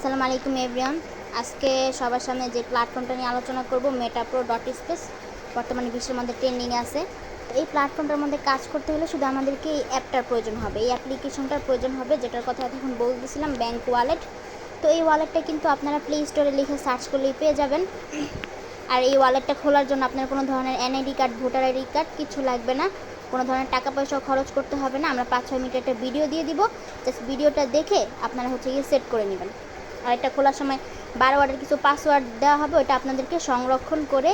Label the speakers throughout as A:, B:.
A: আসসালামু আলাইকুম এভরিওয়ান। আজকে সবার সামনে যে প্ল্যাটফর্মটা নিয়ে আলোচনা করব metapro.space, বর্তমানে বিশ্বের মধ্যে ট্রেন্ডিংয়ে আছে। এই প্ল্যাটফর্মটার মধ্যে কাজ করতে হলে শুধু আমাদেরকে এই অ্যাপটার প্রয়োজন হবে, এই অ্যাপ্লিকেশনটার প্রয়োজন হবে, যেটার কথা এখন বলতেছিলাম, ব্যাংক ওয়ালেট। তো এই ওয়ালেটটা কিন্তু আপনারা প্লে স্টোরে লিখে সার্চ করলেই পেয়ে যাবেন। আর এই ওয়ালেটটা খোলার জন্য আপনার কোনো ধরনের NID card, voter ID card কিছু লাগবে না, কোনো ধরনের টাকা পয়সাও খরচ করতে হবে না। আমরা 5-6 মিনিট একটা ভিডিও দিয়ে দিব, জাস্ট ভিডিওটা দেখে আপনারা গিয়ে সেট করে নেবেন। আর এটা খোলার সময় 12 ওয়ার্ডের কিছু পাসওয়ার্ড দেওয়া হবে, ওটা আপনাদেরকে সংরক্ষণ করে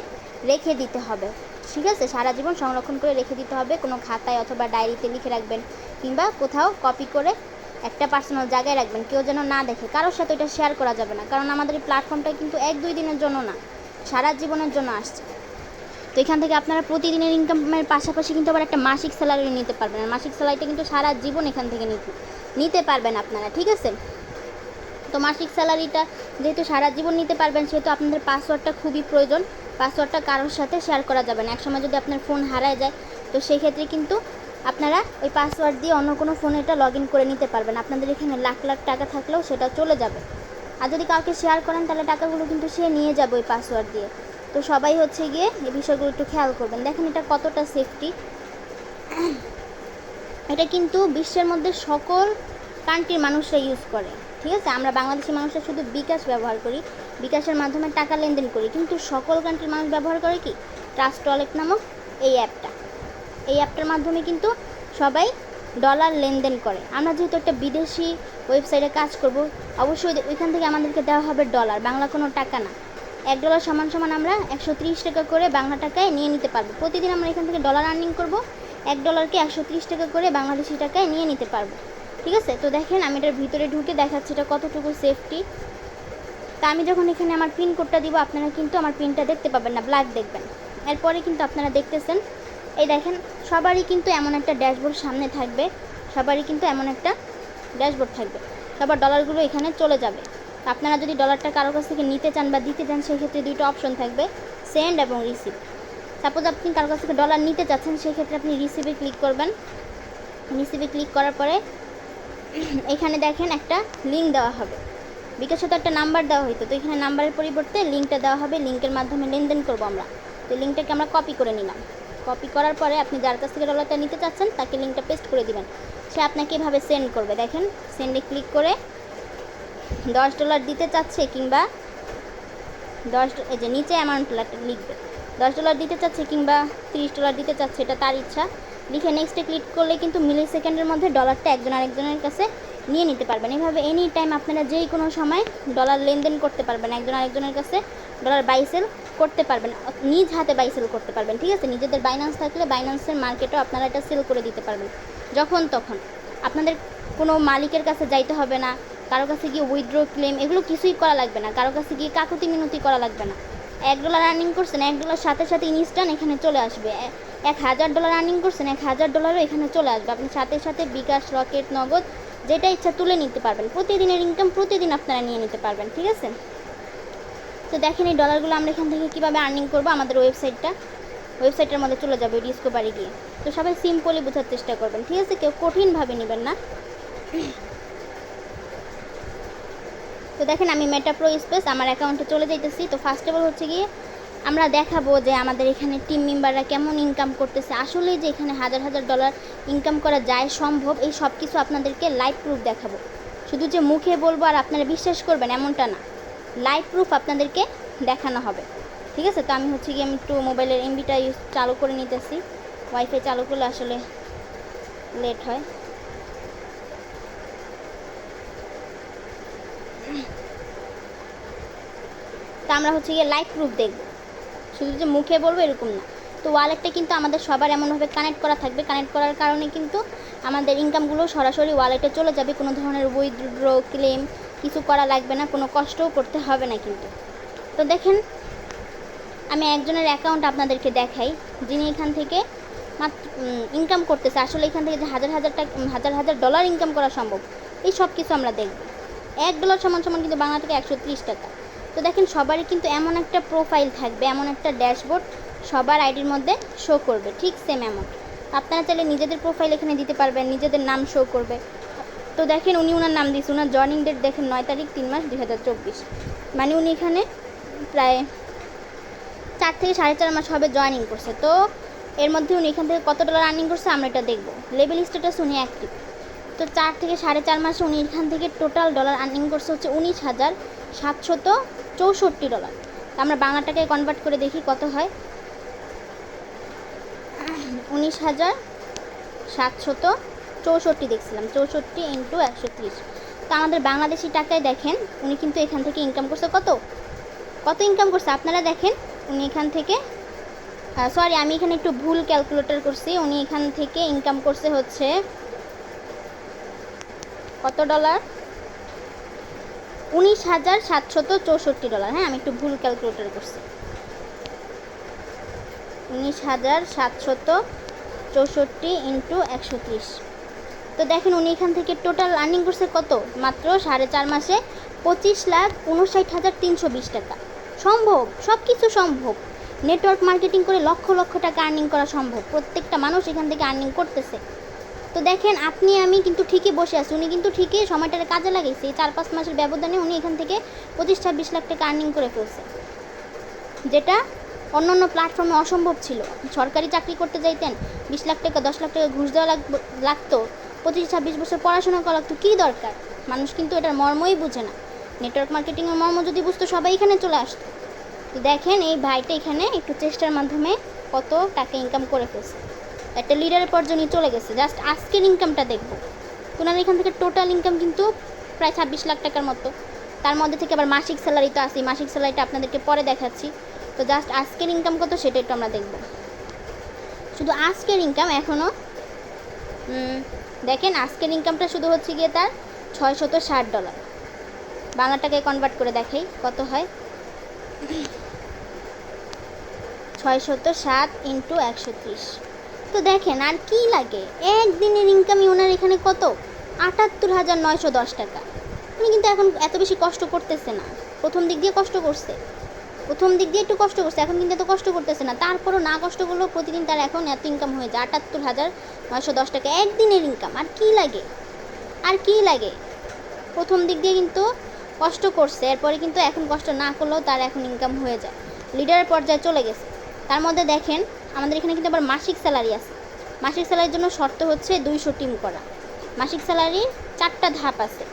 A: রেখে দিতে হবে, ঠিক আছে? সারা জীবন সংরক্ষণ করে রেখে দিতে হবে, কোনো খাতায় অথবা ডায়েরিতে লিখে রাখবেন, কিংবা কোথাও কপি করে একটা পার্সোনাল জায়গায় রাখবেন, কেউ যেন না দেখে। কারোর সাথে এটা শেয়ার করা যাবে না, কারণ আমাদের এই প্ল্যাটফর্মটা কিন্তু 1-2 দিনের জন্য না, সারা জীবনের জন্য আসছে। তো এখান থেকে আপনারা প্রতিদিনের ইনকামের পাশাপাশি কিন্তু আবার একটা মাসিক স্যালারি নিতে পারবেন। আর মাসিক স্যালারিটা কিন্তু সারা জীবন এখান থেকে নিতে পারবেন আপনারা, ঠিক আছে? তো মাসিক স্যালারিটা যেহেতু সারা জীবন নিতে পারবেন, সেহেতু আপনাদের পাসওয়ার্ডটা খুবই প্রয়োজন। পাসওয়ার্ডটা কারোর সাথে শেয়ার করা যাবে না। একসময় যদি আপনার ফোন হারায় যায়, তো সেই ক্ষেত্রে কিন্তু আপনারা ওই পাসওয়ার্ড দিয়ে অন্য কোনো ফোনে এটা লগ ইন করে নিতে পারবেন। আপনাদের এখানে লাখ লাখ টাকা থাকলেও সেটা চলে যাবে। আর যদি কাউকে শেয়ার করেন, তাহলে টাকাগুলো কিন্তু সে নিয়ে যাবে ওই পাসওয়ার্ড দিয়ে। তো সবাই গিয়ে এই বিষয়গুলো একটু খেয়াল করবেন। দেখেন এটা কতটা সেফটি। এটা কিন্তু বিশ্বের মধ্যে সকল কান্ট্রির মানুষরা ইউজ করে, ঠিক আছে? আমরা বাংলাদেশি মানুষরা শুধু বিকাশ ব্যবহার করি, বিকাশের মাধ্যমে টাকা লেনদেন করি, কিন্তু সকল কান্ট্রির মানুষ ব্যবহার করে কি ট্রাস্ট ওয়ালেট নামক এই অ্যাপটা। এই অ্যাপটার মাধ্যমে কিন্তু সবাই ডলার লেনদেন করে। আমরা যেহেতু একটা বিদেশি ওয়েবসাইটে কাজ করব, অবশ্যই ওইখান থেকে আমাদেরকে দেওয়া হবে ডলার, বাংলা কোনো টাকা না। $1 সমান আমরা 130 টাকা করে বাংলা টাকায় নিয়ে নিতে পারবো। প্রতিদিন আমরা এখান থেকে ডলার আর্নিং করব, $1কে 130 টাকা করে বাংলাদেশি টাকায় নিয়ে নিতে পারবো, ঠিক আছে? তো দেখেন আমি এটার ভিতরে ঢুকে দেখাচ্ছি এটা কতটুকু সেফটি। তা আমি যখন এখানে আমার পিন কোডটা দিব, আপনারা কিন্তু আমার পিনটা দেখতে পাবেন না, ব্ল্যাক দেখবেন। এরপরে কিন্তু আপনারা দেখতেছেন, এই দেখেন সবারই কিন্তু এমন একটা ড্যাশবোর্ড সামনে থাকবে, সবারই কিন্তু এমন একটা ড্যাশবোর্ড থাকবে, সবার ডলারগুলো এখানে চলে যাবে। আপনারা যদি ডলারটা কারো কাছ থেকে নিতে চান বা দিতে চান, সেক্ষেত্রে দুইটা অপশন থাকবে, সেন্ড এবং রিসিভ। সাপোজ আপনি কারো কাছ থেকে ডলার নিতে চাচ্ছেন, সেক্ষেত্রে আপনি রিসিভে ক্লিক করবেন। রিসিভে ক্লিক করার পরে এখানে দেখেন একটা লিঙ্ক দেওয়া হবে। বিকাশে তো একটা নাম্বার দেওয়া হইতো, তো এখানে নাম্বারের পরিবর্তে লিঙ্কটা দেওয়া হবে, লিঙ্কের মাধ্যমে লেনদেন করবো আমরা। তো লিঙ্কটাকে আমরা কপি করে নিলাম। কপি করার পরে আপনি যার কাছ থেকে ডলারটা নিতে চাচ্ছেন, তাকে লিঙ্কটা পেস্ট করে দিবেন। সে আপনাকে এভাবে সেন্ড করবে। দেখেন সেন্ডে ক্লিক করে $10 দিতে চাচ্ছে, কিংবা এই যে নিচে অ্যামাউন্ট লিখবে, $10 দিতে চাচ্ছে কিংবা $30 দিতে চাচ্ছে, এটা তার ইচ্ছা। লিখে নেক্সটে ক্লিক করলে কিন্তু মিলি সেকেন্ডের মধ্যে ডলারটা একজন আরেকজনের কাছে নিয়ে নিতে পারবেন। এভাবে এনি টাইম আপনারা যেই কোনো সময় ডলার লেনদেন করতে পারবেন, একজন আরেকজনের কাছে ডলার বাই সেল করতে পারবেন, নিজ হাতে বাই সেল করতে পারবেন, ঠিক আছে? নিজেদের বাইন্যান্স থাকলে বাইন্যান্সের মার্কেটেও আপনারা এটা সেল করে দিতে পারবেন যখন তখন। আপনাদের কোনো মালিকের কাছে যাইতে হবে না, কারো কাছে গিয়ে উইথড্র ক্লেম এগুলো কিছুই করা লাগবে না, কারো কাছে গিয়ে কাকুতি মিনতি করা লাগবে না। $1 আর্নিং করছেন, $1 সাথে সাথে ইনস্ট্যান্ট এখানে চলে আসবে। $1000 আর্নিং করছেন, $1000 এখানে চলে আসবে। আপনি সাথে সাথে বিকাশ, রকেট, নগদ যেটা ইচ্ছা তুলে নিতে পারবেন। প্রতিদিনের ইনকাম প্রতিদিন আপনারা নিয়ে নিতে পারবেন, ঠিক আছে? তো দেখেন এই ডলারগুলো আমরা এখান থেকে কীভাবে আর্নিং করবো, আমাদের ওয়েবসাইটের মধ্যে চলে যাবে ডিসকভারি গিয়ে। তো সবাই সিম্পলি বোঝার চেষ্টা করবেন, ঠিক আছে? কেউ কঠিনভাবে নেবেন না। তো দেখেন আমি মেটাপ্রো স্পেস আমার অ্যাকাউন্টে চলে যাইতেছি। তো ফার্স্ট অফ অল গিয়ে আমরা দেখাবো যে আমাদের এখানে টিম মেম্বাররা কেমন ইনকাম করতেছে। আসলে যে এখানে $1000 ইনকাম করা যায়, সম্ভব, এই সব কিছু আপনাদেরকে লাইভ প্রুফ দেখাবো। শুধু যে মুখে বলবো আর আপনারা বিশ্বাস করবেন এমনটা না, লাইভ প্রুফ আপনাদেরকে দেখানো হবে, ঠিক আছে? তো আমি গিয়ে আমি একটু মোবাইলের এমবিটা চালু করে নিতেছি। ওয়াইফাই চালু করলে আসলে লেট হয়। তা আমরা গিয়ে লাইভ প্রুফ দেখব, শুধু যে মুখে বলবো এরকম না। তো ওয়ালেটটা কিন্তু আমাদের সবার এমনভাবে কানেক্ট করা থাকবে, কানেক্ট করার কারণে কিন্তু আমাদের ইনকামগুলো সরাসরি ওয়ালেটে চলে যাবে। কোনো ধরনের উইথড্র ক্লেম কিছু করা লাগবে না, কোনো কষ্টও করতে হবে না কিন্তু। তো দেখেন আমি একজনের অ্যাকাউন্ট আপনাদেরকে দেখাই, যিনি এখান থেকে মাত্র ইনকাম করতেছে। আসলে এখান থেকে যে হাজার ডলার ইনকাম করা সম্ভব, এই সব কিছু আমরা দেখব। $1 সমান কিন্তু বাংলা থেকে 130 টাকা। তো দেখেন সবারই কিন্তু এমন একটা প্রোফাইল থাকবে, এমন একটা ড্যাশবোর্ড সবার আইডির মধ্যে শো করবে, ঠিক সেম অ্যামাউন্ট। আপনারা চাইলে নিজেদের প্রোফাইল এখানে দিতে পারবেন, নিজেদের নাম শো করবে, তো দেখেন উনি ওনার নাম দিয়েছে, ওনার জয়েনিং ডেট দেখেন 9 তারিখ 3 মাস 2024, মানে উনি এখানে প্রায় 4 থেকে 4.5 মাস হবে জয়েনিং করছে। তো এর মধ্যে উনি এখান থেকে কত ডলার আর্নিং করছে আমরা এটা দেখবো। লেভেল স্ট্যাটাস উনি অ্যাক্টিভ, তো 4 থেকে 4.5 মাসে উনি এখান থেকে টোটাল ডলার আর্নিং করছে হচ্ছে 19,764 ডলার। আমরা বাংলা টাকায় কনভার্ট করে দেখি কত হয়। 19,764 দেখছিলাম, 64 ইন্টু 130। তো আমাদের বাংলাদেশি টাকায় দেখেন উনি কিন্তু এখান থেকে ইনকাম করছে কত ইনকাম করছে আপনারা দেখেন। উনি এখান থেকে সরি আমি এখানে একটু ভুল ক্যালকুলেটর করছি। উনি এখান থেকে ইনকাম করছে হচ্ছে কত ডলার, 19,764 ডলার। হ্যাঁ, আমি একটু ভুল ক্যালকুলেটর করছি, 19,764 ইন্টু 130। তো দেখেন উনি এখান থেকে টোটাল আর্নিং করছে কত, মাত্র 4.5 মাসে 25,59,320 টাকা। সম্ভব, সব কিছু সম্ভব। নেটওয়ার্ক মার্কেটিং করে লক্ষ লক্ষ টাকা আর্নিং করা সম্ভব, প্রত্যেকটা মানুষ এখান থেকে আর্নিং করতেছে। তো দেখেন আপনি আমি কিন্তু ঠিকই বসে আছি, উনি কিন্তু ঠিকই সময়টাকে কাজে লাগাইছে। এই 4-5 মাসের ব্যবধানে উনি এখান থেকে 25-26 লাখ টাকা আর্নিং করে ফেলছে, যেটা অন্য অন্য প্ল্যাটফর্মে অসম্ভব ছিল। সরকারি চাকরি করতে যাইতেন 20 লাখ টাকা 10 লাখ টাকা ঘুষ দেওয়া লাগতো, 25-26 বছর পড়াশোনা করা লাগতো, কী দরকার? মানুষ কিন্তু এটার মর্মই বুঝে না। নেটওয়ার্ক মার্কেটিংয়ের মর্ম যদি বুঝতো সবাই এখানে চলে আসতো। তো দেখেন এই ভাইটা এখানে একটু চেষ্টার মাধ্যমে কত টাকা ইনকাম করে ফেলছে, একটা লিডারের পর্যায়ে নিয়ে চলে গেছে। জাস্ট আজকের ইনকামটা দেখবো। ওনার এখান থেকে টোটাল ইনকাম কিন্তু প্রায় 26 লাখ টাকার মতো। তার মধ্যে থেকে আবার মাসিক স্যালারি তো আসি, মাসিক স্যালারিটা আপনাদেরকে পরে দেখাচ্ছি। তো জাস্ট আজকের ইনকাম কত সেটা একটু আমরা দেখব। শুধু আজকের ইনকাম এখনও দেখেন, আজকের ইনকামটা শুধু হচ্ছে গিয়ে তার 660 ডলার। বাংলা টাকায় কনভার্ট করে দেখাই কত হয়। 660 ইন্টু 130। তো দেখেন আর কি লাগে, একদিনের ইনকামই ওনার এখানে কত, 78,910 টাকা। উনি কিন্তু এখন এত বেশি কষ্ট করতেছে না। প্রথম দিক দিয়ে কষ্ট করছে, প্রথম দিক দিয়ে একটু কষ্ট করছে, এখন কিন্তু এত কষ্ট করতেছে না। তারপরও না কষ্ট করলেও প্রতিদিন তার এখন এত ইনকাম হয়ে যায়, 78,910 টাকা একদিনের ইনকাম। আর কি লাগে, আর কি লাগে? প্রথম দিক দিয়ে কিন্তু কষ্ট করছে, এরপরে কিন্তু এখন কষ্ট না করলেও তার এখন ইনকাম হয়ে যায়, লিডারের পর্যায়ে চলে গেছে। তার মধ্যে দেখেন আমাদের এখানে কিন্তু আবার মাসিক স্যালারি আছে। মাসিক স্যালারির জন্য শর্ত হচ্ছে 200 টিম করা। মাসিক স্যালারির 4টা ধাপ আছে।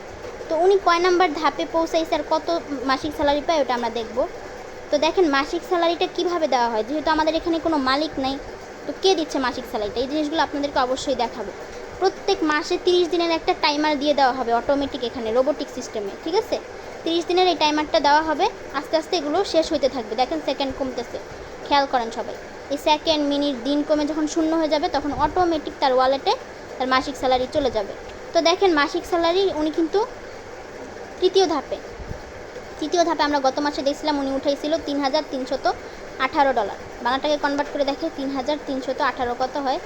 A: তো উনি কয় নাম্বার ধাপে পৌঁছাইছে আর কত মাসিক স্যালারি পায় ওটা আমরা দেখব। তো দেখেন মাসিক স্যালারিটা কিভাবে দেওয়া হয়, যেহেতু আমাদের এখানে কোনো মালিক নাই, তো কে দিচ্ছে মাসিক স্যালারিটা, এই জিনিসগুলো আপনাদেরকে অবশ্যই দেখাবো। প্রত্যেক মাসে 30 দিনের একটা টাইমার দিয়ে দেওয়া হবে, অটোমেটিক, এখানে রোবোটিক সিস্টেমে, ঠিক আছে? 30 দিনের এই টাইমারটা দেওয়া হবে, আস্তে আস্তে এগুলো শেষ হইতে থাকবে। দেখেন সেকেন্ড কমতেছে, খেয়াল করেন সবাই। এই সেকেন্ড, মিনিট, দিন কমে যখন শূন্য হয়ে যাবে তখন অটোমেটিক তার ওয়ালেটে তার মাসিক স্যালারি চলে যাবে। তো দেখেন মাসিক স্যালারি উনি কিন্তু তৃতীয় ধাপে আমরা গত মাসে দেখছিলাম উনি উঠাইছিল 3,318 ডলার। বাংলাটাকে কনভার্ট করে দেখে 3,318 কত হয়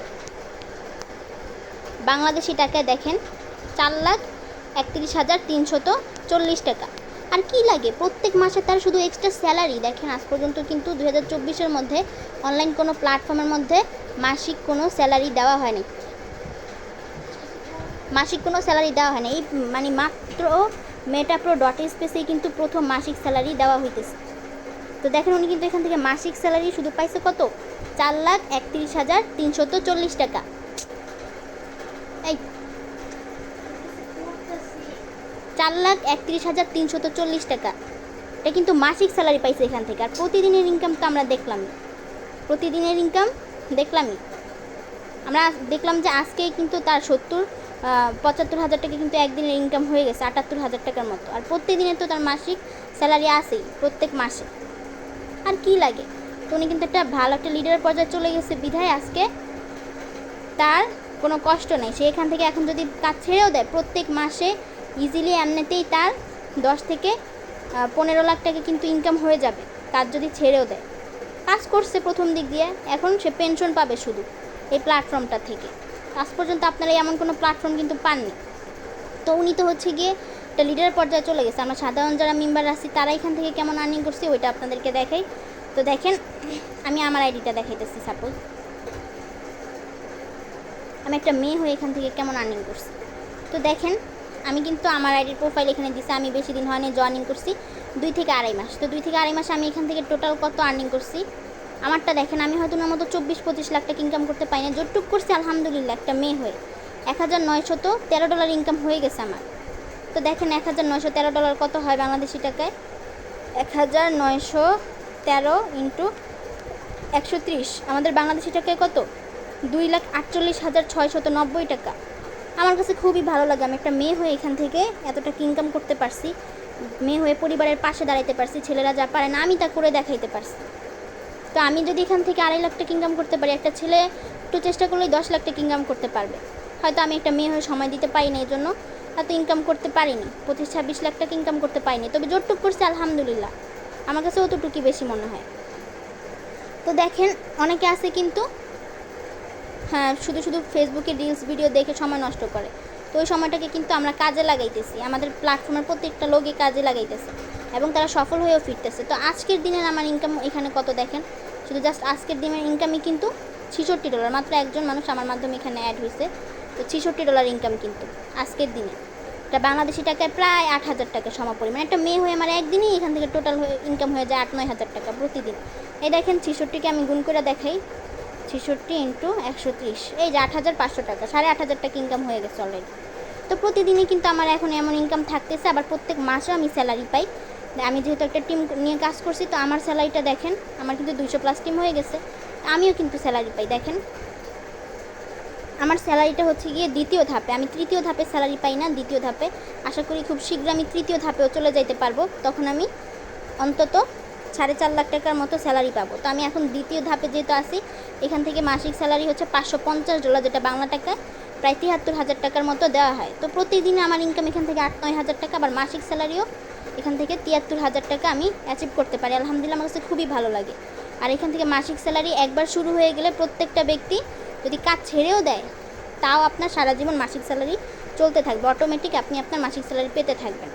A: বাংলাদেশি টাকায়, দেখেন 4,31,340 টাকা। আর কি লাগে, প্রত্যেক মাসে তার শুধু এক্সট্রা স্যালারি। দেখেন আজ পর্যন্ত কিন্তু 2024-এর মধ্যে অনলাইন কোনো প্ল্যাটফর্মের মধ্যে মাসিক কোনো স্যালারি দেওয়া হয়নি, এই মানে মাত্র MetaPro.space কিন্তু প্রথম মাসিক স্যালারি দেওয়া হইতেছে। তো দেখেন উনি কিন্তু এখান থেকে মাসিক স্যালারি শুধু পাইছে কত, 4,31,340 টাকা। এই 4,31,340 টাকা, এটা কিন্তু মাসিক স্যালারি পাইছে এখান থেকে। আর প্রতিদিনের ইনকাম তো আমরা দেখলামই, আমরা দেখলাম যে আজকে কিন্তু তার 75,000 টাকা কিন্তু একদিনের ইনকাম হয়ে গেছে, 78,000 টাকার মতো। আর প্রত্যেকদিনের তো তার মাসিক স্যালারি আসেই প্রত্যেক মাসে। আর কি লাগে? তো উনি কিন্তু একটা ভালো একটা লিডারের পর্যায়ে চলে গেছে বিধায় আজকে তার কোনো কষ্ট নেই। সে এখান থেকে এখন যদি কাজ ছেড়েও দেয় প্রত্যেক মাসে ইজিলি এমনিতেই তার 10 থেকে 15 লাখ টাকা কিন্তু ইনকাম হয়ে যাবে, কাজ যদি ছেড়েও দেয়। কাজ করছে প্রথম দিক দিয়ে, এখন সে পেনশন পাবে শুধু এই প্ল্যাটফর্মটা থেকে। আজ পর্যন্ত আপনারা এমন কোনো প্ল্যাটফর্ম কিন্তু পাননি। তো উনি তো হচ্ছে গিয়ে একটা লিডারের পর্যায়ে চলে গেছে। আমরা সাধারণ যারা মেম্বার আছি তারা এখান থেকে কেমন আর্নিং করছে ওইটা আপনাদেরকে দেখাই। তো দেখেন আমি আমার আইডিটা দেখাইতেছি। সাপোজ আমি একটা মেয়ে হয়ে এখান থেকে কেমন আর্নিং করছি। তো দেখেন আমি কিন্তু আমার আইডির প্রোফাইল এখানে দিছি, আমি বেশি দিন হয়নি জয়েনিং করছি, 2 থেকে আড়াই মাস। তো 2 থেকে আড়াই মাসে আমি এখান থেকে টোটাল কত আর্নিং করছি আমারটা দেখেন। আমি হয়তো ওনার মতো 24-25 লাখ টাকা ইনকাম করতে পারি না, যতটুকু করছি আলহামদুলিল্লাহ একটা মেয়ে হয়ে $1913 ইনকাম হয়ে গেছে আমার। তো দেখেন $1913 কত হয় বাংলাদেশি টাকায়? 1913 ইন্টু 130 আমাদের বাংলাদেশি টাকায় কত? 2,48,690 টাকা। আমার কাছে খুবই ভালো লাগে, আমি একটা মেয়ে হয়ে এখান থেকে এতটা ইনকাম করতে পারছি, মেয়ে হয়ে পরিবারের পাশে দাঁড়াইতে পারছি, ছেলেরা যা পারে না আমি তা করে দেখাইতে পারছি। তো আমি যদি এখান থেকে 2.5 লাখ টাকা ইনকাম করতে পারি, একটা ছেলে একটু চেষ্টা করলেই 10 লাখ টাকা ইনকাম করতে পারবে। হয়তো আমি একটা মেয়ে হয়ে সময় দিতে পারি না, এই জন্য এত ইনকাম করতে পারিনি, 25-26 লাখ টাকা ইনকাম করতে পারিনি, তবে যতটুকু করছি আলহামদুলিল্লাহ আমার কাছে অতটুকুই বেশি মনে হয়। তো দেখেন অনেকে আছে কিন্তু হ্যাঁ শুধু শুধু ফেসবুকে রিলস ভিডিও দেখে সময় নষ্ট করে। তো ওই সময়টাকে কিন্তু আমরা কাজে লাগাইতেছি, আমাদের প্ল্যাটফর্মের প্রত্যেকটা লোকই কাজে লাগাইতেছে এবং তারা সফল হয়েও ফিরতেছে। তো আজকের দিনের আমার ইনকাম এখানে কত দেখেন, শুধু জাস্ট আজকের দিনের ইনকামই কিন্তু $66, মাত্র একজন মানুষ আমার মাধ্যমে এখানে অ্যাড হয়েছে। তো $66 ইনকাম কিন্তু আজকের দিনে, এটা বাংলাদেশি টাকায় প্রায় 8,000 টাকা সমপরিমাণ। একটা মেয়ে হয়ে আমার একদিনই এখান থেকে টোটাল হয়ে ইনকাম হয়ে যায় 8-9 হাজার টাকা প্রতিদিন। এই দেখেন 66কে আমি গুণ করে দেখাই, 66 ইন্টু 130, এই যে 8,500 টাকা, 8,500 টাকা ইনকাম হয়ে গেছে অলরেডি। তো প্রতিদিনই কিন্তু আমার এখন এমন ইনকাম থাকতেছে, আবার প্রত্যেক মাসেও আমি স্যালারি পাই। আমি যেহেতু একটা টিম নিয়ে কাজ করছি, তো আমার স্যালারিটা দেখেন, আমার কিন্তু 200+ টিম হয়ে গেছে, আমিও কিন্তু স্যালারি পাই। দেখেন আমার স্যালারিটা হচ্ছে গিয়ে দ্বিতীয় ধাপে, আমি তৃতীয় ধাপে স্যালারি পাই না, দ্বিতীয় ধাপে। আশা করি খুব শীঘ্র আমি তৃতীয় ধাপেও চলে যাইতে পারবো, তখন আমি অন্তত 4.5 লাখ টাকার মতো স্যালারি পাবো। তো আমি এখন দ্বিতীয় ধাপে যেহেতু আসি, এখান থেকে মাসিক স্যালারি হচ্ছে $550, যেটা বাংলা টাকায় প্রায় 73,000 টাকার মতো দেওয়া হয়। তো প্রতিদিনে আমার ইনকাম এখান থেকে 8-9 হাজার টাকা, আবার মাসিক স্যালারিও এখান থেকে 73,000 টাকা আমি অ্যাচিভ করতে পারি। আলহামদুলিল্লাহ আমার কাছে খুবই ভালো লাগে। আর এখান থেকে মাসিক স্যালারি একবার শুরু হয়ে গেলে প্রত্যেকটা ব্যক্তি যদি কাজ ছেড়েও দেয়, তাও আপনার সারা জীবন মাসিক স্যালারি চলতে থাকবে, অটোমেটিক আপনি আপনার মাসিক স্যালারি পেতে থাকবেন।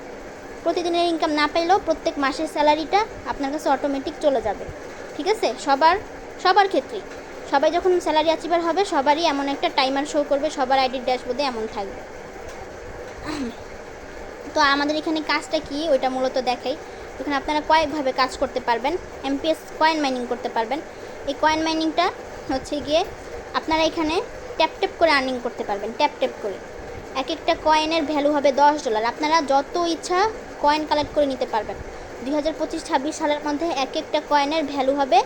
A: প্রতিদিনের ইনকাম না পেলেও প্রত্যেক মাসের স্যালারিটা আপনার কাছে অটোমেটিক চলে যাবে, ঠিক আছে? সবার ক্ষেত্রেই সবাই যখন স্যালারি অ্যাচিভার হবে, সবারই এমন একটা টাইমার শো করবে, সবার আইডির ড্যাশবোর্ডে এমন থাকবে। তো আমাদের এখানে কাজটা কি ওইটা মূলত দেখাই। এখানে আপনারা কয়েকভাবে কাজ করতে পারবেন, এমপিএস কয়েন মাইনিং করতে পারবেন। এই কয়েন মাইনিংটা হচ্ছে গিয়ে আপনারা এখানে ট্যাপ ট্যাপ করে আর্নিং করতে পারবেন, ট্যাপ ট্যাপ করে। এক একটা কয়েনের ভ্যালু হবে $10, আপনারা যত ইচ্ছা কয়েন কালেক্ট করে নিতে পারবেন। 2025-26 সালের মধ্যে এক একটা কয়েনের ভ্যালু হবে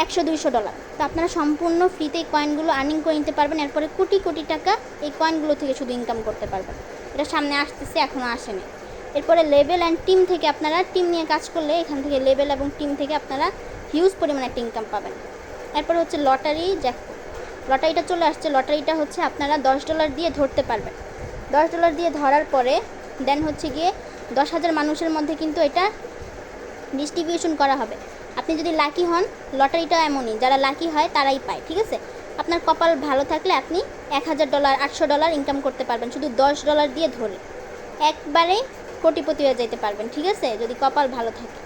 A: $100-200। তো আপনারা সম্পূর্ণ ফ্রিতে এই কয়েনগুলো আর্নিং করে নিতে পারবেন, এরপরে কোটি কোটি টাকা এই কয়েনগুলো থেকে শুধু ইনকাম করতে পারবেন। এটা সামনে আসতেছে, এখনও আসেনি। এরপরে লেভেল অ্যান্ড টিম থেকে আপনারা টিম নিয়ে কাজ করলে এখান থেকে লেভেল এবং টিম থেকে আপনারা হিউজ পরিমাণে একটা ইনকাম পাবেন। এরপরে হচ্ছে লটারি জ্যাকপট, লটারিটা চলে আসছে। লটারিটা হচ্ছে আপনারা $10 দিয়ে ধরতে পারবেন। $10 দিয়ে ধরার পরে দেন হচ্ছে গিয়ে 10,000 মানুষের মধ্যে কিন্তু এটা ডিস্ট্রিবিউশন করা হবে। আপনি যদি লাকি হন, লটারিটা এমনই, যারা লাকি হয় তারাই পায়, ঠিক আছে? আপনার কপাল ভালো থাকলে আপনি $1,000 $800 ইনকাম করতে পারবেন শুধু $10 দিয়ে ধরে, একবারে কোটিপতি হয়ে যেতে পারবেন, ঠিক আছে, যদি কপাল ভালো থাকে।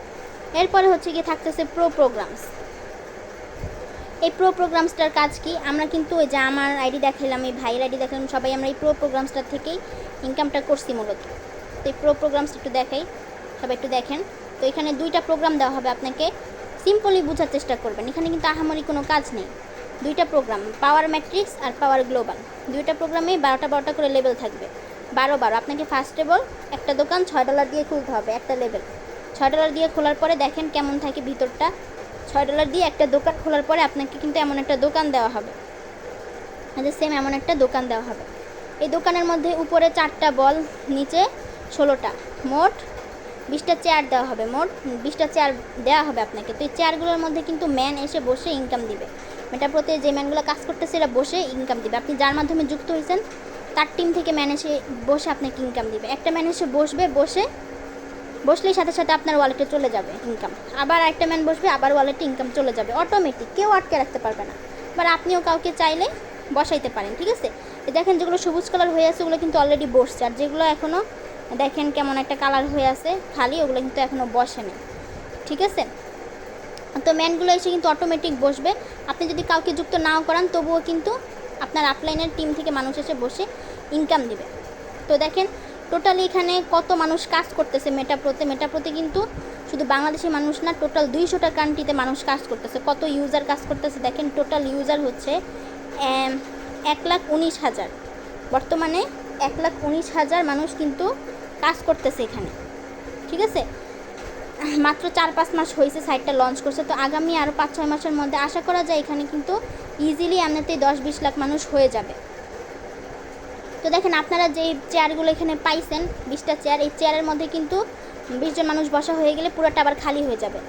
A: এরপরে হচ্ছে গিয়ে থাকতেছে প্রো প্রোগ্রামস। এই প্রো প্রোগ্রামসটার কাজ কি? আমরা কিন্তু ওই যে আমার আইডি দেখালাম, এই ভাইয়ের আইডি দেখালাম, সবাই আমরা এই প্রো প্রোগ্রামসটার থেকেই ইনকামটা করছি মূলত। তো এই প্রো প্রোগ্রামস একটু দেখাই, সবাই একটু দেখেন। তো এখানে 2টা প্রোগ্রাম দেওয়া হবে, আপনাকে সিম্পলি বোঝার চেষ্টা করবেন। এখানে কিন্তু আহামরি কোনো কাজ নেই। 2টা প্রোগ্রাম, পাওয়ার ম্যাট্রিক্স আর পাওয়ার গ্লোবাল। 2টা প্রোগ্রামে 12টা করে লেভেল থাকবে, 12 আপনাকে ফার্স্ট অফ অল একটা দোকান $6 দিয়ে খুলতে হবে, একটা লেভেল $6 দিয়ে খোলার পরে দেখেন কেমন থাকে ভিতরটা। $6 দিয়ে একটা দোকান খোলার পরে আপনাকে কিন্তু এমন একটা দোকান দেওয়া হবে, সেম এমন একটা দোকান দেওয়া হবে। এই দোকানের মধ্যে উপরে 4টা বল, নিচে 16টা, মোট 20টা চেয়ার দেওয়া হবে, মোট 20টা চেয়ার দেওয়া হবে আপনাকে। তো এই চেয়ারগুলোর মধ্যে কিন্তু ম্যান এসে বসে ইনকাম দিবে, এটা প্রতি যে ম্যানগুলো কাজ করতেছে এরা বসে ইনকাম দিবে। আপনি যার মাধ্যমে যুক্ত হয়েছেন তার টিম থেকে ম্যান এসে বসে আপনাকে ইনকাম দিবে। একটা ম্যান এসে বসবে, বসলেই সাথে সাথে আপনার ওয়ালেটে চলে যাবে ইনকাম, আবার একটা ম্যান বসবে, আবার ওয়ালেটে ইনকাম চলে যাবে অটোমেটিক, কেউ আটকে রাখতে পারবে না। এবার আপনিও কাউকে চাইলে বসাইতে পারেন, ঠিক আছে? দেখেন যেগুলো সবুজ কালার হয়ে আছে ওগুলো কিন্তু অলরেডি বসছে, আর যেগুলো এখনও দেখেন কেমন একটা কালার হয়ে আছে খালি, ওগুলো কিন্তু এখনও বসে না, ঠিক আছে? তো ম্যানগুলো এসে কিন্তু অটোমেটিক বসবে। আপনি যদি কাউকে যুক্ত নাও করান তবুও কিন্তু আপনার আপলাইনের টিম থেকে মানুষ এসে বসে ইনকাম দিবে। তো দেখেন টোটালি এখানে কত মানুষ কাজ করতেছে মেটাপ্রোতে কিন্তু শুধু বাংলাদেশি মানুষ না, টোটাল 200টা কান্ট্রিতে মানুষ কাজ করতেছে। কত ইউজার কাজ করতেছে দেখেন, টোটাল ইউজার হচ্ছে 1,19,000। বর্তমানে 1,19,000 মানুষ কিন্তু কাজ করতেছে এখানে, ঠিক আছে। মাত্র 4-5 মাস হয়েছে সাইটটা লঞ্চ করছে, তো আগামী আরও 5-6 মাসের মধ্যে আশা করা যায় এখানে কিন্তু ইজিলি এমনিতেই 10-20 লাখ মানুষ হয়ে যাবে। তো দেখেন আপনারা যে চেয়ারগুলো এখানে পাইছেন 20টা চেয়ার, এই চেয়ারের মধ্যে কিন্তু 20 জন মানুষ বসা হয়ে গেলে পুরোটা আবার খালি হয়ে যাবে,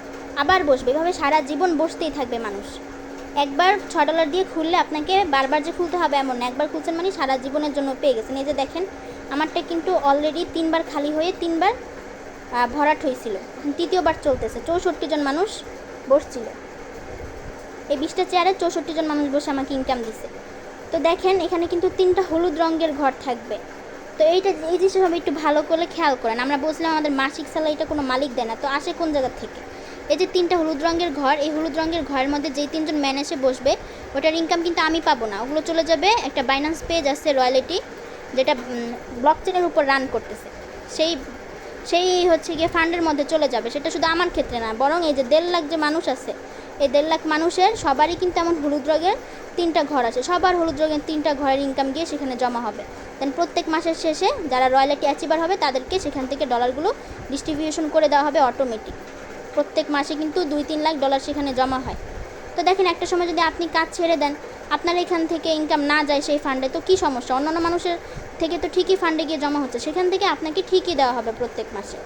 A: আবার বসবে, এভাবে সারা জীবন বসতেই থাকবে মানুষ। একবার $6 দিয়ে খুললে আপনাকে বারবার যে খুলতে হবে এমন না, একবার খুলছেন মানে সারা জীবনের জন্য পেয়ে গেছেন। এই যে দেখেন আমারটা কিন্তু অলরেডি 3বার খালি হয়ে 3বার ভরাট হয়েছিল, তৃতীয়বার চলতেছে। 64 জন মানুষ বসছিল এই 20টা চেয়ারে, 64 জন মানুষ বসে আমাকে ইনকাম দিছে। তো দেখেন এখানে কিন্তু 3টা হলুদ রঙের ঘর থাকবে। তো এই জিনিসটা সবাই একটু ভালো করে খেয়াল করেন। আমরা বলছিলাম আমাদের মাসিক স্যালারিটা কোনো মালিক দেয় না, তো আসে কোন জায়গা থেকে? এই যে 3টা হলুদ রঙের ঘর, এই হলুদ রঙের ঘরের মধ্যে যেই 3জন ম্যান এসে বসবে ওটার ইনকাম কিন্তু আমি পাবো না, ওগুলো চলে যাবে একটা বাইন্যান্স পেজ আছে রয়্যালিটি, যেটা ব্লকচেনের উপর রান করতেছে, সেই হচ্ছে গিয়ে ফান্ডের মধ্যে চলে যাবে। সেটা শুধু আমার ক্ষেত্রে না, বরং এই যে 1.5 লাখ যে মানুষ আছে, এই 1.5 লাখ মানুষের সবারই কিন্তু এমন হলুদ রঙের 3টা ঘর আছে, সবার হলুদ রঙের 3টা ঘরের ইনকাম গিয়ে সেখানে জমা হবে। দেন প্রত্যেক মাসের শেষে যারা রয়্যালিটি অ্যাচিভার হবে তাদেরকে সেখান থেকে ডলারগুলো ডিস্ট্রিবিউশন করে দেওয়া হবে অটোমেটিক। প্রত্যেক মাসে কিন্তু $2-3 লাখ সেখানে জমা হয়। তো দেখেন একটা সময় যদি আপনি কাজ ছেড়ে দেন, আপনার এখান থেকে ইনকাম না যায় সেই ফান্ডে, তো কী সমস্যা? অন্যান্য মানুষের থেকে তো ঠিকই ফান্ডে গিয়ে জমা হচ্ছে, সেখান থেকে আপনাকে ঠিকই দেওয়া হবে প্রত্যেক মাসে।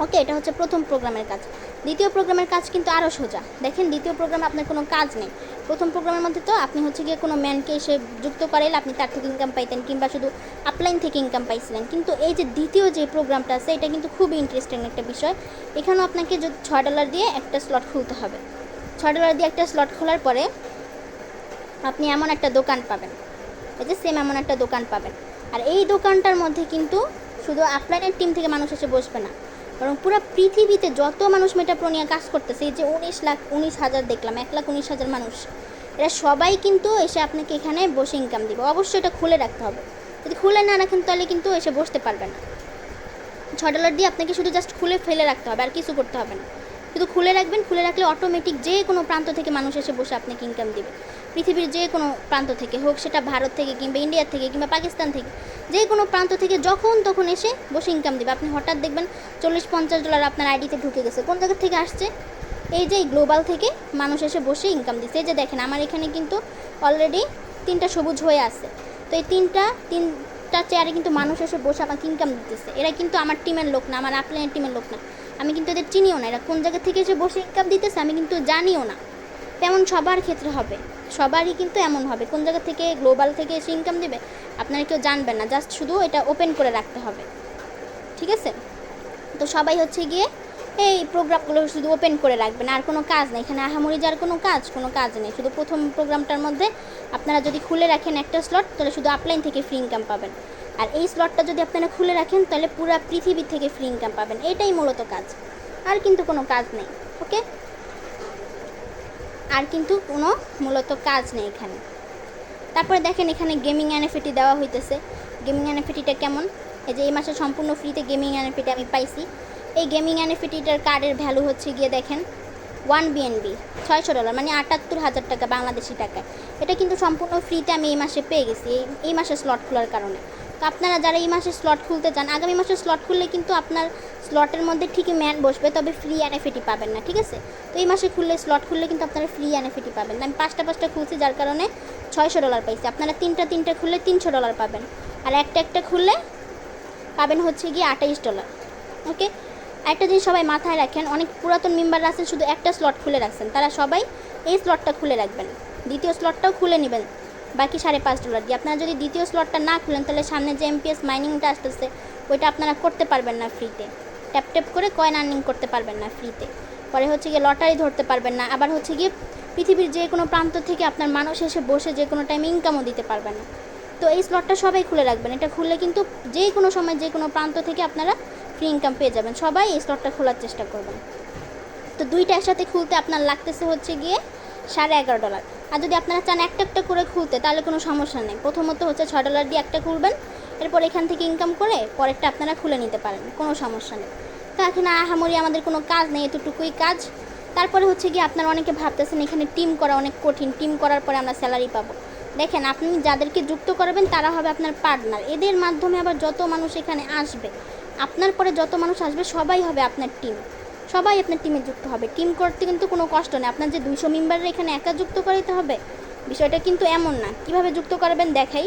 A: ওকে, এটা হচ্ছে প্রথম প্রোগ্রামের কাজ। দ্বিতীয় প্রোগ্রামের কাজ কিন্তু আরও সোজা। দেখেন দ্বিতীয় প্রোগ্রামে আপনার কোনো কাজ নেই। প্রথম প্রোগ্রামের মধ্যে তো আপনি হচ্ছে গিয়ে কোনো ম্যানকে এসে যুক্ত করাইলে আপনি তার থেকে ইনকাম পাইতেন, কিংবা শুধু আপলাইন থেকে ইনকাম পাইছিলেন। কিন্তু এই যে দ্বিতীয় যে প্রোগ্রামটা আছে এটা কিন্তু খুবই ইন্টারেস্টিং একটা বিষয়। এখানেও আপনাকে যদি $6 দিয়ে একটা স্লট খুলতে হবে। $6 দিয়ে একটা স্লট খোলার পরে আপনি এমন একটা দোকান পাবেন, এই যে সেম এমন একটা দোকান পাবেন। আর এই দোকানটার মধ্যে কিন্তু শুধু আপলাইনের টিম থেকে মানুষ এসে বসবে না, বরং পুরো পৃথিবীতে যত মানুষ মেটাপ্রো নিয়ে কাজ করতেছে, এই যে 19,000 দেখলাম, 1,19,000 মানুষ, এরা সবাই কিন্তু এসে আপনাকে এখানে বসে ইনকাম দিবে। অবশ্যই এটা খুলে রাখতে হবে, যদি খুলে না রাখেন তাহলে কিন্তু এসে বসতে পারবে না। $6 দিয়ে আপনাকে শুধু জাস্ট খুলে ফেলে রাখতে হবে, আর কিছু করতে হবে না, শুধু খুলে রাখবেন। খুলে রাখলে অটোমেটিক যে কোনো প্রান্ত থেকে মানুষ এসে বসে আপনাকে ইনকাম দিবে। পৃথিবীর যে কোনো প্রান্ত থেকে হোক, সেটা ভারত থেকে কিংবা ইন্ডিয়া থেকে কিংবা পাকিস্তান থেকে, যে কোনো প্রান্ত থেকে যখন তখন এসে বসে ইনকাম দেবে। আপনি হঠাৎ দেখবেন $40-50 আপনার আইডিতে ঢুকে গেছে। কোন জায়গা থেকে আসছে? এই যে গ্লোবাল থেকে মানুষ এসে বসে ইনকাম দিচ্ছে। এই যে দেখেন আমার এখানে কিন্তু অলরেডি 3টা সবুজ হয়ে আছে। তো এই তিনটা চেয়ারে কিন্তু মানুষ এসে বসে আমাকে ইনকাম দিতেছে। এরা কিন্তু আমার টিমের লোক না, আমার আপলাইনের টিমের লোক না, আমি কিন্তু এদের চিনিও না। এরা কোন জায়গা থেকে এসে বসে ইনকাম দিতেছে আমি কিন্তু জানিও না। তেমন সবার ক্ষেত্রে হবে, সবারই কিন্তু এমন হবে। কোন জায়গা থেকে গ্লোবাল থেকে এসে ইনকাম দেবে আপনারা কেউ জানবেন না, জাস্ট শুধু এটা ওপেন করে রাখতে হবে, ঠিক আছে। তো সবাই হচ্ছে গিয়ে এই প্রোগ্রামগুলো শুধু ওপেন করে রাখবেন, আর কোনো কাজ নেই এখানে, আহামরি যার কোনো কাজ নেই। শুধু প্রথম প্রোগ্রামটার মধ্যে আপনারা যদি খুলে রাখেন একটা স্লট, তাহলে শুধু আপলাইন থেকে ফ্রি ইনকাম পাবেন। আর এই স্লটটা যদি আপনারা খুলে রাখেন তাহলে পুরো পৃথিবী থেকে ফ্রি ইনকাম পাবেন। এটাই মূলত কাজ, আর কিন্তু কোনো কাজ নেই। ওকে, আর কিন্তু কোনো মূলত কাজ নেই এখানে। তারপরে দেখেন এখানে গেমিং এনএফটি দেওয়া হইতেছে। গেমিং এনএফটিটা কেমন? এই যে এই মাসে সম্পূর্ণ ফ্রিতে গেমিং এনএফটি আমি পাইছি। এই গেমিং এনএফটিটার কার্ডের ভ্যালু হচ্ছে গিয়ে দেখেন 1 BNB, $600, মানে 78,000 টাকা বাংলাদেশি টাকায়। এটা কিন্তু সম্পূর্ণ ফ্রিতে আমি এই মাসে পেয়ে গেছি, এই মাসে স্লট খোলার কারণে। তো আপনারা যারা এই মাসে স্লট খুলতে চান, আগামী মাসে স্লট খুললে কিন্তু আপনার স্লটের মধ্যে ঠিকই ম্যান বসবে, তবে ফ্রি এনএফটি পাবেন না, ঠিক আছে। তো এই মাসে স্লট খুললে কিন্তু আপনারা ফ্রি এনএফটি পাবেন। আমি 5টা খুলছি, যার কারণে $600 পাইছি। আপনারা 3টা খুললে $300 পাবেন, আর একটা খুললে পাবেন হচ্ছে গিয়ে $28। ওকে, একটা জিনিস সবাই মাথায় রাখেন, অনেক পুরাতন মেম্বাররা আছেন শুধু একটা স্লট খুলে রাখছেন, তারা সবাই এই স্লটটা খুলে রাখবেন, দ্বিতীয় স্লটটাও খুলে নেবেন বাকি $5.5 দিয়ে। আপনারা যদি দ্বিতীয় স্লটটা না খুলেন তাহলে সামনে যে MPS মাইনিংটা আসতেছে ওইটা আপনারা করতে পারবেন না ফ্রিতে, ট্যাপ করে কয়েন আর্নিং করতে পারবেন না ফ্রিতে। পরে হচ্ছে গিয়ে লটারি ধরতে পারবেন না, আবার হচ্ছে গিয়ে পৃথিবীর যে কোনো প্রান্ত থেকে আপনার মানুষ এসে বসে যে কোনো টাইমে ইনকামও দিতে পারবেন না। তো এই স্লটটা সবাই খুলে রাখবেন, এটা খুললে কিন্তু যে কোনো সময় যে কোনো প্রান্ত থেকে আপনারা ফ্রি ইনকাম পেয়ে যাবেন। সবাই এই স্লটটা খোলার চেষ্টা করবেন। তো দুইটা একসাথে খুলতে আপনার লাগতেছে হচ্ছে গিয়ে $11.5। আর যদি আপনারা চান একটা করে খুলতে তাহলে কোনো সমস্যা নেই। প্রথমত হচ্ছে $6 দিয়ে একটা খুলবেন, এরপর এখান থেকে ইনকাম করে পরেরটা আপনারা খুলে নিতে পারেন, কোনো সমস্যা নেই। তো এখানে আহামরি আমাদের কোনো কাজ নেই, এতটুকুই কাজ। তারপরে হচ্ছে কি আপনারা অনেকে ভাবতেছেন এখানে টিম করা অনেক কঠিন, টিম করার পরে আমরা স্যালারি পাবো। দেখেন, আপনি যাদেরকে যুক্ত করাবেন তারা হবে আপনার পার্টনার, এদের মাধ্যমে আবার যত মানুষ এখানে আসবে, আপনার পরে যত মানুষ আসবে সবাই হবে আপনার টিম, সবাই আপনার টিমে যুক্ত হবে। টিম করতে কিন্তু কোনো কষ্ট নেই, আপনার যে 200 মেম্বারের এখানে একা যুক্ত করাইতে হবে বিষয়টা কিন্তু এমন না। কিভাবে যুক্ত করবেন দেখাই।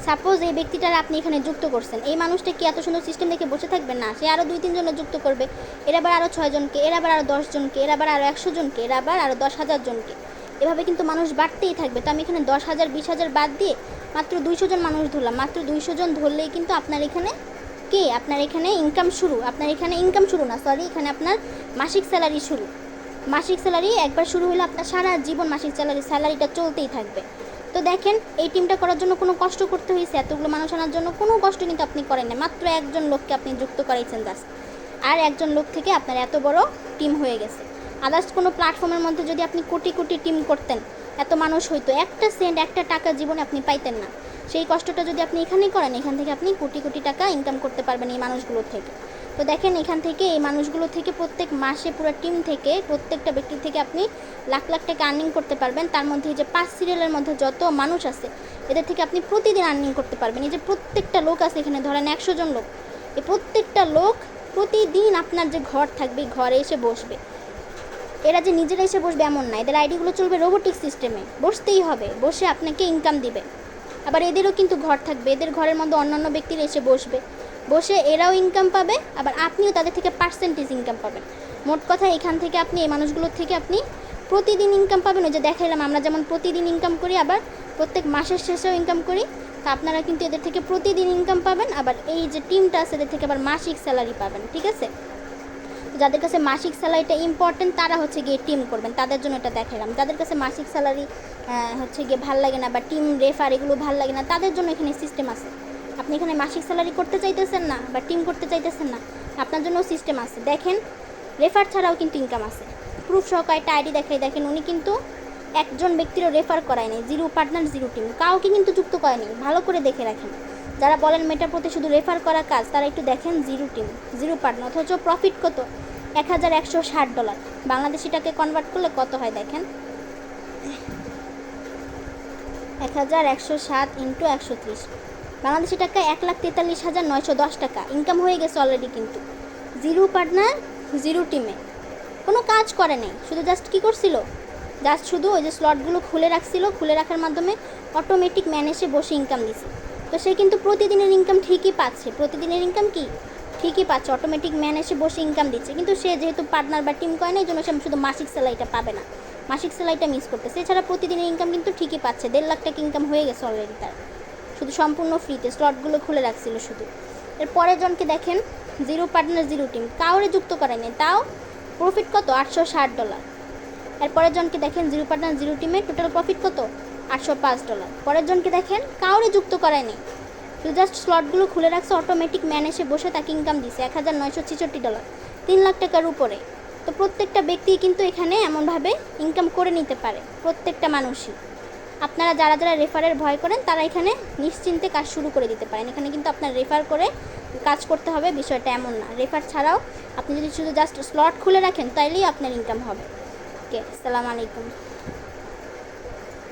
A: সাপোজ এই ব্যক্তিটার আপনি এখানে যুক্ত করছেন, এই মানুষটা কি এত সুন্দর সিস্টেম দেখে বসে থাকবেন না? সে আরও 2-3 জনকে যুক্ত করবে, এর আবার আরও 6 জনকে, এর আবার আরও 10 জনকে, এর আবার আরও 100 জনকে, এর আবার আরও 10,000 জনকে। এভাবে কিন্তু মানুষ বাড়তেই থাকবে। তো আমি এখানে 10,000 20,000 বাদ দিয়ে মাত্র 200 জন মানুষ ধরলাম। মাত্র 200 জন ধরলেই কিন্তু আপনার এখানে আপনার এখানে ইনকাম শুরু। আপনার এখানে ইনকাম শুরু না, সরি, এখানে আপনার মাসিক স্যালারি শুরু। মাসিক স্যালারি একবার শুরু হলে আপনার সারা জীবন মাসিক স্যালারিটা চলতেই থাকবে। তো দেখেন, এই টিমটা করার জন্য কোনো কষ্ট করতে হয়েছে? এতগুলো মানুষ আনার জন্য কোনো কষ্ট কিন্তু আপনি করেন না, মাত্র একজন লোককে আপনি যুক্ত করাইছেন জাস্ট, আর একজন লোক থেকে আপনার এত বড় টিম হয়ে গেছে। আদার্স কোনো প্ল্যাটফর্মের মধ্যে যদি আপনি কোটি কোটি টিম করতেন, এত মানুষ হইতো, একটা সেন্ট একটা টাকা জীবনে আপনি পাইতেন না। সেই কষ্টটা যদি আপনি এখানেই করেন, এখান থেকে আপনি কোটি কোটি টাকা ইনকাম করতে পারবেন এই মানুষগুলোর থেকে। তো দেখেন, এখান থেকে এই মানুষগুলো থেকে প্রত্যেক মাসে পুরো টিম থেকে প্রত্যেকটা ব্যক্তি থেকে আপনি লাখ লাখ টাকা আর্নিং করতে পারবেন। তার মধ্যে এই যে 5 সিরিয়ালের মধ্যে যত মানুষ আছে এদের থেকে আপনি প্রতিদিন আর্নিং করতে পারবেন। এই যে প্রত্যেকটা লোক আছে এখানে, ধরেন 100 জন লোক, এই প্রত্যেকটা লোক প্রতিদিন আপনার যে ঘর থাকবে ঘরে এসে বসবে। এরা যে নিজেরা এসে বসবে এমন না, এদের আইডিগুলো চলবে রোবোটিক সিস্টেমে, বসতেই হবে, বসে আপনাকে ইনকাম দিবে। আবার এদেরও কিন্তু ঘর থাকবে, এদের ঘরের মধ্যে অন্যান্য ব্যক্তিরা এসে বসবে, বসে এরাও ইনকাম পাবে, আবার আপনিও তাদের থেকে পার্সেন্টেজ ইনকাম পাবেন। মোট কথা এখান থেকে আপনি এই মানুষগুলোর থেকে আপনি প্রতিদিন ইনকাম পাবেন। ওই যে দেখাইলাম আমরা যেমন প্রতিদিন ইনকাম করি, আবার প্রত্যেক মাসের শেষেও ইনকাম করি, তা আপনারা কিন্তু এদের থেকে প্রতিদিন ইনকাম পাবেন। আবার এই যে টিমটা আছে এদের থেকে আবার মাসিক স্যালারি পাবেন, ঠিক আছে? যাদের কাছে মাসিক স্যালারিটা ইম্পর্টেন্ট তারা হচ্ছে গিয়ে টিম করবেন, তাদের জন্য এটা দেখালাম। যাদের কাছে মাসিক স্যালারি হচ্ছে গিয়ে ভাল লাগে না, বা টিম রেফার এগুলো ভাল লাগে না, তাদের জন্য এখানে সিস্টেম আছে। আপনি এখানে মাসিক স্যালারি করতে চাইতেছেন না বা টিম করতে চাইতেছেন না, আপনার জন্য সিস্টেম আছে। দেখেন, রেফার ছাড়াও কিন্তু ইনকাম আছে। প্রুফ সহকারে একটা আইডি দেখাই, দেখেন উনি কিন্তু একজন ব্যক্তিরও রেফার করায় নেই, 0 পার্টনার 0 টিম, কাউকে কিন্তু যুক্ত করেনি। ভালো করে দেখে রাখেন, যারা বলেন মেটার প্রতি শুধু রেফার করা কাজ, তারা একটু দেখেন 0 টিম 0 পার্টনার, অথচ প্রফিট কত? $1160। বাংলাদেশি টাকে কনভার্ট করলে কত হয় দেখেন, 1160 × 130 বাংলাদেশি টাকা 1,43,910 টাকা ইনকাম হয়ে গেছে অলরেডি। কিন্তু 0 পার্টনার 0 টিমে কোনো কাজ করে নেই, শুধু জাস্ট কী করছিল, জাস্ট শুধু ওই যে স্লটগুলো খুলে রাখছিল, খুলে রাখার মাধ্যমে অটোমেটিক ম্যানেজে বসে ইনকাম দিছে। তো সে কিন্তু প্রতিদিনের ইনকাম ঠিকই পাচ্ছে, প্রতিদিনের ইনকাম কি ঠিকই পাচ্ছে, অটোমেটিক ম্যানেজে বসে ইনকাম দিচ্ছে। কিন্তু সে যেহেতু পার্টনার বা টিম করে না, এই জন্য সে শুধু মাসিক স্যালারিটা পাবে না, মাসিক স্যালারিটা মিস করতেছে। এছাড়া প্রতিদিনের ইনকাম কিন্তু ঠিকই পাচ্ছে, 1.5 লাখ টাকা ইনকাম হয়ে গেছে অলরেডি তার, শুধু সম্পূর্ণ ফ্রিতে স্লটগুলো খুলে রাখছিল শুধু। এর পরের জনকে দেখেন, 0 পার্টনার 0 টিম, কাউরে যুক্ত করেনি, তাও প্রফিট কত? $860। এর পরের জনকে দেখেন, 0 পার্টনার 0 টিমে টোটাল প্রফিট কত? $805। পরের জনকে দেখেন, কাউরে যুক্ত করায়নি, শুধু জাস্ট স্লটগুলো খুলে রাখছে, অটোমেটিক ম্যানেজে বসে তাকে ইনকাম দিছে $1,966, 3 লাখ টাকার উপরে। তো প্রত্যেকটা ব্যক্তি কিন্তু এখানে এমনভাবে ইনকাম করে নিতে পারে, প্রত্যেকটা মানুষই। আপনারা যারা যারা রেফারের ভয় করেন তারা এখানে নিশ্চিন্তে কাজ শুরু করে দিতে পারেন। এখানে কিন্তু আপনার রেফার করে কাজ করতে হবে, বিষয়টা এমন না। রেফার ছাড়াও আপনি যদি শুধু জাস্ট স্লট খুলে রাখেন তাইলেই আপনার ইনকাম হবে। ওকে, আসসালামু আলাইকুম।